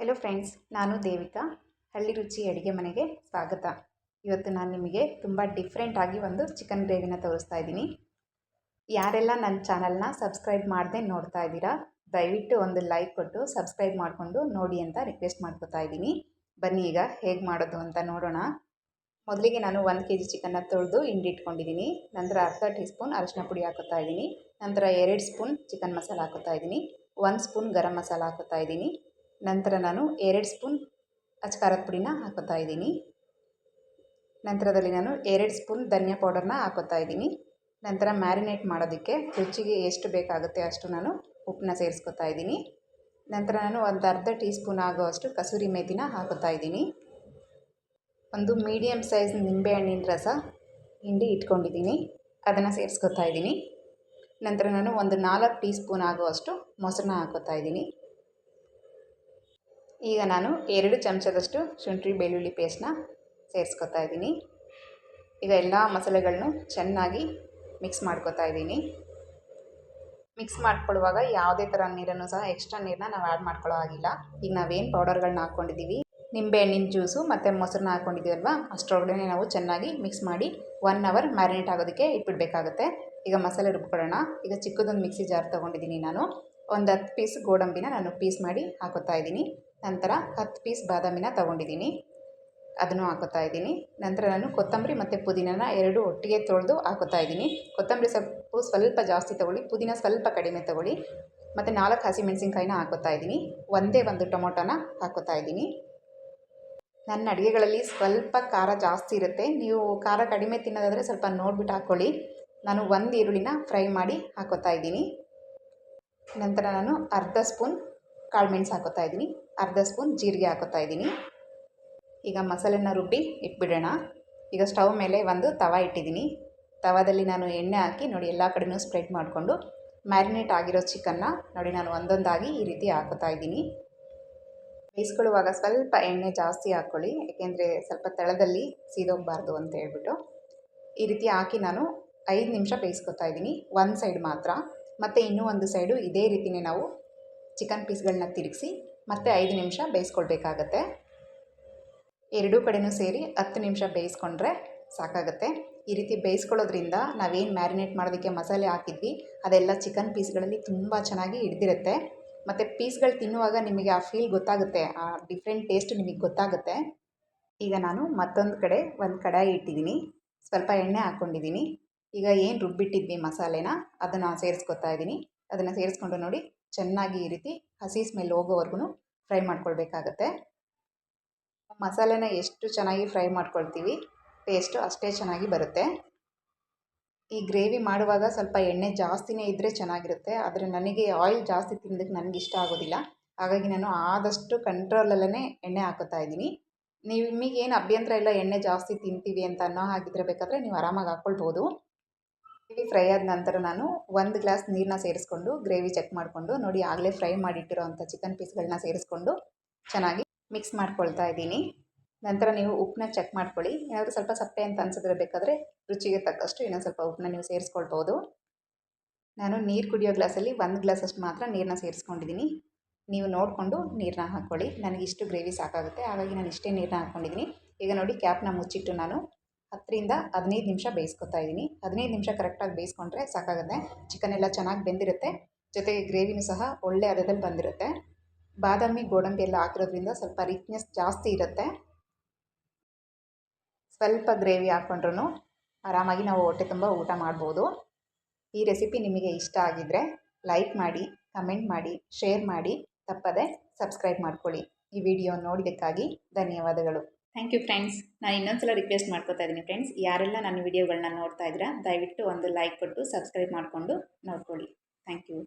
Hello friends, ನಾನು ದೇವಿಕಾ. ಹಳ್ಳಿ ರುಚಿ ಅಡುಗೆ ಮನೆಗೆ ಸ್ವಾಗತ. ಇವತ್ತು ನಾನು ನಿಮಗೆ ತುಂಬ ಡಿಫ್ರೆಂಟಾಗಿ ಒಂದು ಚಿಕನ್ ಗ್ರೇವಿನ ತೋರಿಸ್ತಾ ಇದ್ದೀನಿ. ಯಾರೆಲ್ಲ ನನ್ನ ಚಾನಲ್ನ ಸಬ್ಸ್ಕ್ರೈಬ್ ಮಾಡದೆ ನೋಡ್ತಾ ಇದ್ದೀರಾ, ದಯವಿಟ್ಟು ಒಂದು ಲೈಕ್ ಕೊಟ್ಟು ಸಬ್ಸ್ಕ್ರೈಬ್ ಮಾಡಿಕೊಂಡು ನೋಡಿ ಅಂತ ರಿಕ್ವೆಸ್ಟ್ ಮಾಡ್ಕೋತಾ ಇದ್ದೀನಿ. ಬನ್ನಿ ಈಗ ಹೇಗೆ ಮಾಡೋದು ಅಂತ ನೋಡೋಣ. ಮೊದಲಿಗೆ ನಾನು 1 kg ಚಿಕನ್ನ ತೊಳೆದು ಹಿಂಡಿಟ್ಕೊಂಡಿದ್ದೀನಿ. ನಂತರ ಅರ್ಧ ಟೀ ಸ್ಪೂನ್ ಅರಿಶಿನ ಪುಡಿ ಹಾಕೋತಾ ಇದ್ದೀನಿ. ನಂತರ 2 ಸ್ಪೂನ್ ಚಿಕನ್ ಮಸಾಲ ಹಾಕೋತಾ ಇದ್ದೀನಿ. 1 ಸ್ಪೂನ್ ಗರಂ ಮಸಾಲ ಹಾಕೋತಾ ಇದ್ದೀನಿ. ನಂತರ ನಾನು 2 ಸ್ಪೂನ್ ಅಚ್ಕಾರದ ಪುಡಿನ ಹಾಕೋತಾ ಇದ್ದೀನಿ. ನಂತರದಲ್ಲಿ ನಾನು 2 ಸ್ಪೂನ್ ಧನಿಯಾ ಪೌಡರ್ನ ಹಾಕೋತಾ ಇದ್ದೀನಿ. ನಂತರ ಮ್ಯಾರಿನೇಟ್ ಮಾಡೋದಕ್ಕೆ ರುಚಿಗೆ ಎಷ್ಟು ಬೇಕಾಗುತ್ತೆ ಅಷ್ಟು ನಾನು ಉಪ್ಪನ್ನ ಸೇರಿಸ್ಕೊತಾ ಇದ್ದೀನಿ. ನಂತರ ನಾನು ಒಂದು ಅರ್ಧ ಟೀ ಸ್ಪೂನ್ ಆಗುವಷ್ಟು ಕಸೂರಿ ಮೇಥಿನ ಹಾಕೋತಾ ಇದ್ದೀನಿ. ಒಂದು ಮೀಡಿಯಮ್ ಸೈಜ್ ನಿಂಬೆಹಣ್ಣಿನ ರಸ ಹಿಂಡಿ ಇಟ್ಕೊಂಡಿದ್ದೀನಿ, ಅದನ್ನು ಸೇರಿಸ್ಕೊತಾ ಇದ್ದೀನಿ. ನಂತರ ನಾನು ಒಂದು 4 ಟೀ ಸ್ಪೂನ್ ಆಗುವಷ್ಟು ಮೊಸರನ್ನ ಹಾಕೋತಾ ಇದ್ದೀನಿ. ಈಗ ನಾನು 2 ಚಮಚದಷ್ಟು ಶುಂಠಿ ಬೆಳ್ಳುಳ್ಳಿ ಪೇಸ್ಟ್ನ ಸೇರಿಸ್ಕೊತಾ ಇದ್ದೀನಿ. ಈಗ ಎಲ್ಲ ಮಸಾಲೆಗಳನ್ನು ಚೆನ್ನಾಗಿ ಮಿಕ್ಸ್ ಮಾಡ್ಕೊತಾ ಇದ್ದೀನಿ. ಮಿಕ್ಸ್ ಮಾಡ್ಕೊಳ್ಳುವಾಗ ಯಾವುದೇ ಥರ ನೀರನ್ನು ಸಹ ಎಕ್ಸ್ಟ್ರಾ ನೀರನ್ನ ನಾವು ಆ್ಯಡ್ ಮಾಡ್ಕೊಳ್ಳೋ ಆಗಿಲ್ಲ. ಈಗ ನಾವೇನು ಪೌಡರ್ಗಳನ್ನ ಹಾಕ್ಕೊಂಡಿದ್ದೀವಿ, ನಿಂಬೆಹಣ್ಣಿನ ಜ್ಯೂಸು ಮತ್ತು ಮೊಸರನ್ನ ಹಾಕ್ಕೊಂಡಿದ್ದೀವಲ್ವ, ಅಷ್ಟರೊಳಗಡೆ ನಾವು ಚೆನ್ನಾಗಿ ಮಿಕ್ಸ್ ಮಾಡಿ 1 ಅವರ್ ಮ್ಯಾರಿನೇಟ್ ಆಗೋದಕ್ಕೆ ಇಟ್ಬಿಡಬೇಕಾಗುತ್ತೆ. ಈಗ ಮಸಾಲೆ ರುಬ್ಕೊಳ್ಳೋಣ. ಈಗ ಚಿಕ್ಕದೊಂದು ಮಿಕ್ಸಿ ಜಾರ್ ತೊಗೊಂಡಿದ್ದೀನಿ. ನಾನು ಒಂದು 10 ಪೀಸ್ ಗೋಡಂಬಿನ ನಾನು ಪೀಸ್ ಮಾಡಿ ಹಾಕೋತಾ ಇದ್ದೀನಿ. ನಂತರ 10 ಪೀಸ್ ಬಾದಾಮಿನ ತೊಗೊಂಡಿದ್ದೀನಿ, ಅದನ್ನು ಹಾಕೋತಾ ಇದ್ದೀನಿ. ನಂತರ ನಾನು ಕೊತ್ತಂಬರಿ ಮತ್ತು ಪುದೀನನ 2 ಒಟ್ಟಿಗೆ ತೊಳೆದು ಹಾಕೋತಾ ಇದ್ದೀನಿ. ಕೊತ್ತಂಬರಿ ಸೊಪ್ಪು ಸ್ವಲ್ಪ ಜಾಸ್ತಿ ತೊಗೊಳ್ಳಿ, ಪುದೀನ ಸ್ವಲ್ಪ ಕಡಿಮೆ ತೊಗೊಳ್ಳಿ. ಮತ್ತು 4 ಹಸಿಮೆಣಸಿನ್ಕಾಯಿನ ಹಾಕೋತಾ ಇದ್ದೀನಿ. ಒಂದೇ ಒಂದು ಟೊಮೊಟೊನ ಹಾಕೋತಾ ಇದ್ದೀನಿ. ನನ್ನ ಅಡುಗೆಗಳಲ್ಲಿ ಸ್ವಲ್ಪ ಖಾರ ಜಾಸ್ತಿ ಇರುತ್ತೆ. ನೀವು ಖಾರ ಕಡಿಮೆ ತಿನ್ನೋದಾದರೆ ಸ್ವಲ್ಪ ನೋಡಿಬಿಟ್ಟು ಹಾಕ್ಕೊಳ್ಳಿ. ನಾನು 1 ಈರುಳ್ಳಿನ ಫ್ರೈ ಮಾಡಿ ಹಾಕೋತಾ ಇದ್ದೀನಿ. ನಂತರ ನಾನು ಅರ್ಧ ಸ್ಪೂನ್ ಕಾಳುಮೆಣಸು ಹಾಕೋತಾ ಇದ್ದೀನಿ, ಅರ್ಧ ಸ್ಪೂನ್ ಜೀರಿಗೆ ಹಾಕೋತಾ ಇದ್ದೀನಿ. ಈಗ ಮಸಾಲೆನ ರುಬ್ಬಿ ಇಟ್ಬಿಡೋಣ. ಈಗ ಸ್ಟವ್ ಮೇಲೆ ಒಂದು ತವ ಇಟ್ಟಿದ್ದೀನಿ. ತವಾದಲ್ಲಿ ನಾನು ಎಣ್ಣೆ ಹಾಕಿ ನೋಡಿ ಎಲ್ಲ ಕಡೆನೂ ಸ್ಪ್ರೆಡ್ ಮಾಡಿಕೊಂಡು ಮ್ಯಾರಿನೇಟ್ ಆಗಿರೋ ಚಿಕನ್ನ ನೋಡಿ ನಾನು ಒಂದೊಂದಾಗಿ ಈ ರೀತಿ ಹಾಕೋತಾ ಇದ್ದೀನಿ. ಬೇಯಿಸ್ಕೊಳ್ಳುವಾಗ ಸ್ವಲ್ಪ ಎಣ್ಣೆ ಜಾಸ್ತಿ ಹಾಕ್ಕೊಳ್ಳಿ, ಏಕೆಂದರೆ ಸ್ವಲ್ಪ ತಳದಲ್ಲಿ ಸೀದೋಗಬಾರ್ದು ಅಂತ ಹೇಳ್ಬಿಟ್ಟು. ಈ ರೀತಿ ಹಾಕಿ ನಾನು 5 ನಿಮಿಷ ಬೇಯಿಸ್ಕೊತಾ ಇದ್ದೀನಿ, ಒಂದು ಸೈಡ್ ಮಾತ್ರ. ಮತ್ತು ಇನ್ನೂ ಒಂದು ಸೈಡು ಇದೇ ರೀತಿಯೇ ನಾವು ಚಿಕನ್ ಪೀಸ್ಗಳನ್ನ ತಿರುಗಿಸಿ ಮತ್ತೆ 5 ನಿಮಿಷ ಬೇಯಿಸ್ಕೊಳ್ಬೇಕಾಗತ್ತೆ. ಎರಡೂ ಕಡೆನೂ ಸೇರಿ 10 ನಿಮಿಷ ಬೇಯಿಸ್ಕೊಂಡ್ರೆ ಸಾಕಾಗುತ್ತೆ. ಈ ರೀತಿ ಬೇಯಿಸ್ಕೊಳ್ಳೋದ್ರಿಂದ ನಾವೇನು ಮ್ಯಾರಿನೇಟ್ ಮಾಡೋದಕ್ಕೆ ಮಸಾಲೆ ಹಾಕಿದ್ವಿ ಅದೆಲ್ಲ ಚಿಕನ್ ಪೀಸ್ಗಳಲ್ಲಿ ತುಂಬ ಚೆನ್ನಾಗಿ ಹಿಡ್ದಿರುತ್ತೆ. ಮತ್ತು ಪೀಸ್ಗಳು ತಿನ್ನುವಾಗ ನಿಮಗೆ ಆ ಫೀಲ್ ಗೊತ್ತಾಗುತ್ತೆ, ಆ ಡಿಫ್ರೆಂಟ್ ಟೇಸ್ಟ್ ನಿಮಗೆ ಗೊತ್ತಾಗುತ್ತೆ. ಈಗ ನಾನು ಮತ್ತೊಂದು ಕಡೆ ಒಂದು ಕಡಾಯಿ ಇಟ್ಟಿದ್ದೀನಿ, ಸ್ವಲ್ಪ ಎಣ್ಣೆ ಹಾಕ್ಕೊಂಡಿದ್ದೀನಿ. ಈಗ ಏನು ರುಬ್ಬಿಟ್ಟಿದ್ವಿ ಮಸಾಲೆನ ಅದನ್ನು ಸೇರಿಸ್ಕೊತಾ ಇದ್ದೀನಿ. ಅದನ್ನು ಸೇರಿಸ್ಕೊಂಡು ನೋಡಿ ಚೆನ್ನಾಗಿ ಈ ರೀತಿ ಹಸಿ ಸ್ಮೆಲ್ ಹೋಗೋವರೆಗೂ ಫ್ರೈ ಮಾಡ್ಕೊಳ್ಬೇಕಾಗತ್ತೆ. ಮಸಾಲೆನ ಎಷ್ಟು ಚೆನ್ನಾಗಿ ಫ್ರೈ ಮಾಡ್ಕೊಳ್ತೀವಿ ಟೇಸ್ಟು ಅಷ್ಟೇ ಚೆನ್ನಾಗಿ ಬರುತ್ತೆ. ಈ ಗ್ರೇವಿ ಮಾಡುವಾಗ ಸ್ವಲ್ಪ ಎಣ್ಣೆ ಜಾಸ್ತಿನೇ ಇದ್ದರೆ ಚೆನ್ನಾಗಿರುತ್ತೆ, ಆದರೆ ನನಗೆ ಆಯಿಲ್ ಜಾಸ್ತಿ ತಿನ್ನೋದಕ್ಕೆ ನನಗೆ ಇಷ್ಟ ಆಗೋದಿಲ್ಲ. ಹಾಗಾಗಿ ನಾನು ಆದಷ್ಟು ಕಂಟ್ರೋಲಲ್ಲೇ ಎಣ್ಣೆ ಹಾಕೋತಾ ಇದ್ದೀನಿ. ನಿಮಗೇನು ಅಭ್ಯಂತರ ಇಲ್ಲ ಎಣ್ಣೆ ಜಾಸ್ತಿ ತಿಂತೀವಿ ಅಂತ ಅನ್ನೋ ಹಾಗಿದ್ರೆ ಬೇಕಾದರೆ ನೀವು ಆರಾಮಾಗಿ ಹಾಕ್ಕೊಳ್ಬೋದು. ಗ್ರೇವಿ ಫ್ರೈ ಆದ ನಂತರ ನಾನು 1 ಗ್ಲಾಸ್ ನೀರನ್ನ ಸೇರಿಸ್ಕೊಂಡು ಗ್ರೇವಿ ಚೆಕ್ ಮಾಡಿಕೊಂಡು ನೋಡಿ ಆಗಲೇ ಫ್ರೈ ಮಾಡಿಟ್ಟಿರೋ ಅಂಥ ಚಿಕನ್ ಪೀಸ್ಗಳನ್ನ ಸೇರಿಸ್ಕೊಂಡು ಚೆನ್ನಾಗಿ ಮಿಕ್ಸ್ ಮಾಡ್ಕೊಳ್ತಾ ಇದ್ದೀನಿ. ನಂತರ ನೀವು ಉಪ್ಪನ್ನ ಚೆಕ್ ಮಾಡ್ಕೊಳ್ಳಿ. ಏನಾದರೂ ಸ್ವಲ್ಪ ಸಪ್ಪೆ ಅಂತ ಅನಿಸಿದ್ರೆ ಬೇಕಾದರೆ ರುಚಿಗೆ ತಕ್ಕಷ್ಟು ಇನ್ನೊಂದು ಸ್ವಲ್ಪ ಉಪ್ಪನ್ನ ನೀವು ಸೇರಿಸ್ಕೊಳ್ಬೋದು. ನಾನು ನೀರು ಕುಡಿಯೋ ಗ್ಲಾಸಲ್ಲಿ 1 ಗ್ಲಾಸಷ್ಟು ಮಾತ್ರ ನೀರನ್ನ ಸೇರಿಸ್ಕೊಂಡಿದ್ದೀನಿ. ನೀವು ನೋಡಿಕೊಂಡು ನೀರನ್ನ ಹಾಕ್ಕೊಳ್ಳಿ. ನನಗಿಷ್ಟು ಗ್ರೇವಿ ಸಾಕಾಗುತ್ತೆ, ಹಾಗಾಗಿ ನಾನು ಇಷ್ಟೇ ನೀರನ್ನ ಹಾಕ್ಕೊಂಡಿದ್ದೀನಿ. ಈಗ ನೋಡಿ ಕ್ಯಾಪ್ನ ಮುಚ್ಚಿಟ್ಟು ನಾನು 10 ರಿಂದ 15 ನಿಮಿಷ ಬೇಯಿಸ್ಕೊತಾ ಇದ್ದೀನಿ. 15 ನಿಮಿಷ ಕರೆಕ್ಟಾಗಿ ಬೇಯಿಸ್ಕೊಂಡ್ರೆ ಸಾಕಾಗುತ್ತೆ. ಚಿಕನ್ ಎಲ್ಲ ಚೆನ್ನಾಗಿ ಬೆಂದಿರುತ್ತೆ, ಜೊತೆಗೆ ಗ್ರೇವಿನೂ ಸಹ ಒಳ್ಳೆ ಹದದಲ್ಲಿ ಬಂದಿರುತ್ತೆ. ಬಾದಾಮಿ ಗೋಡಂಬಿ ಎಲ್ಲ ಹಾಕಿರೋದ್ರಿಂದ ಸ್ವಲ್ಪ ರಿಚ್ನೆಸ್ ಜಾಸ್ತಿ ಇರುತ್ತೆ. ಸ್ವಲ್ಪ ಗ್ರೇವಿ ಹಾಕ್ಕೊಂಡ್ರೂ ಆರಾಮಾಗಿ ನಾವು ಹೊಟ್ಟೆ ತುಂಬ ಊಟ ಮಾಡ್ಬೋದು. ಈ ರೆಸಿಪಿ ನಿಮಗೆ ಇಷ್ಟ ಆಗಿದ್ದರೆ ಲೈಕ್ ಮಾಡಿ, ಕಮೆಂಟ್ ಮಾಡಿ, ಶೇರ್ ಮಾಡಿ, ತಪ್ಪದೆ ಸಬ್ಸ್ಕ್ರೈಬ್ ಮಾಡ್ಕೊಳ್ಳಿ. ಈ ವಿಡಿಯೋ ನೋಡಿದ್ದಕ್ಕಾಗಿ ಧನ್ಯವಾದಗಳು. Thank you friends. ನಾನು ಇನ್ನೊಂದು ಸಲ ರಿಕ್ವೆಸ್ಟ್ ಮಾಡ್ಕೊತಾ ಇದ್ದೀನಿ ಫ್ರೆಂಡ್ಸ್, ಯಾರೆಲ್ಲ ನನ್ನ ವಿಡಿಯೋಗಳನ್ನ ನೋಡ್ತಾ ಇದ್ದೀರಾ ದಯವಿಟ್ಟು ಒಂದು ಲೈಕ್ ಕೊಟ್ಟು ಸಬ್ಸ್ಕ್ರೈಬ್ ಮಾಡಿಕೊಂಡು ನೋಡ್ಕೊಳ್ಳಿ. Thank you.